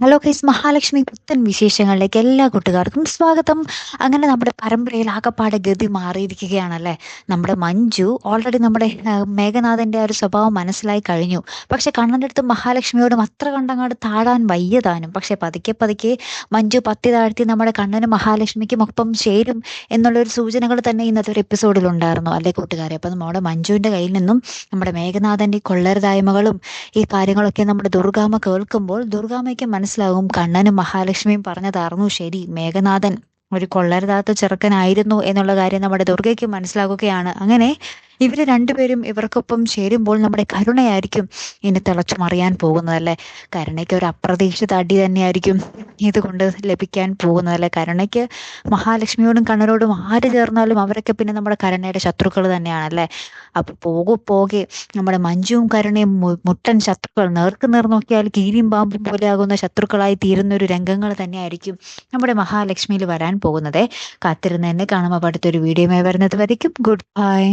Hello guys, Mahalakshmi പുത്തൻ വിശേഷങ്ങളിലേക്ക് എല്ലാ കൂട്ടുകാർക്കും സ്വാഗതം. അങ്ങനെ നമ്മുടെ പരമ്പരയിൽ ആകപ്പാടെ ഗതി മാറിയിരിക്കുകയാണല്ലേ. നമ്മുടെ മഞ്ജു ഓൾറെഡി നമ്മുടെ മേഘനാഥന്റെ ആ ഒരു സ്വഭാവം മനസ്സിലായി കഴിഞ്ഞു. പക്ഷെ കണ്ണൻ്റെ അടുത്ത് മഹാലക്ഷ്മിയോടും അത്ര കണ്ടങ്ങാട് താഴാൻ വയ്യതാനും. പക്ഷെ പതുക്കെ പതുക്കെ മഞ്ജു പത്തി താഴ്ത്തി നമ്മുടെ കണ്ണനും മഹാലക്ഷ്മിക്കും ഒപ്പം ചേരും എന്നുള്ളൊരു സൂചനകൾ തന്നെ ഇന്നത്തെ ഒരു എപ്പിസോഡിൽ ഉണ്ടായിരുന്നു അല്ലേ കൂട്ടുകാരെ. അപ്പം നമ്മുടെ മഞ്ജുവിൻ്റെ കയ്യിൽ നിന്നും നമ്മുടെ മേഘനാഥന്റെ ഈ കൊള്ളരുതായ്മകളും ഈ കാര്യങ്ങളൊക്കെ നമ്മുടെ ദുർഗാമ്മ കേൾക്കുമ്പോൾ ദുർഗാമ്മയ്ക്ക് മനസ്സിലാകും കണ്ണനും മഹാലക്ഷ്മിയും പറഞ്ഞതായിരുന്നു ശരി, മേഘനാഥൻ ഒരു കൊള്ളരുതാത്ത ചെറുക്കനായിരുന്നു എന്നുള്ള കാര്യം നമ്മുടെ ദുർഗയ്ക്ക് മനസ്സിലാകുകയാണ്. അങ്ങനെ ഇവര് രണ്ടുപേരും ഇവർക്കൊപ്പം ചേരുമ്പോൾ നമ്മുടെ കരുണയായിരിക്കും ഇനി തിളച്ചു മറിയാൻ പോകുന്നതല്ലേ. കരുണയ്ക്ക് ഒരു അപ്രതീക്ഷിത അടി തന്നെയായിരിക്കും ഇതുകൊണ്ട് ലഭിക്കാൻ പോകുന്നതല്ലേ. കരുണയ്ക്ക് മഹാലക്ഷ്മിയോടും കണ്ണനോടും ആര് ചേർന്നാലും അവരൊക്കെ പിന്നെ നമ്മുടെ കരുണയുടെ ശത്രുക്കൾ തന്നെയാണല്ലേ. അപ്പൊ പോകെ നമ്മുടെ മഞ്ജുവും കരുണയും മുട്ടൻ ശത്രുക്കൾ, നേർക്ക് നേർ നോക്കിയാൽ കീരിയും പാമ്പും പോലെയാകുന്ന ശത്രുക്കളായി തീരുന്ന ഒരു രംഗങ്ങൾ തന്നെയായിരിക്കും നമ്മുടെ മഹാലക്ഷ്മിയിൽ വരാൻ പോകുന്നത്. കാത്തിരുന്ന് എന്നെ കാണുമ്പോൾ അടുത്തൊരു വീഡിയോയുമായി വരുന്നത് വരയ്ക്കും ഗുഡ് ബൈ.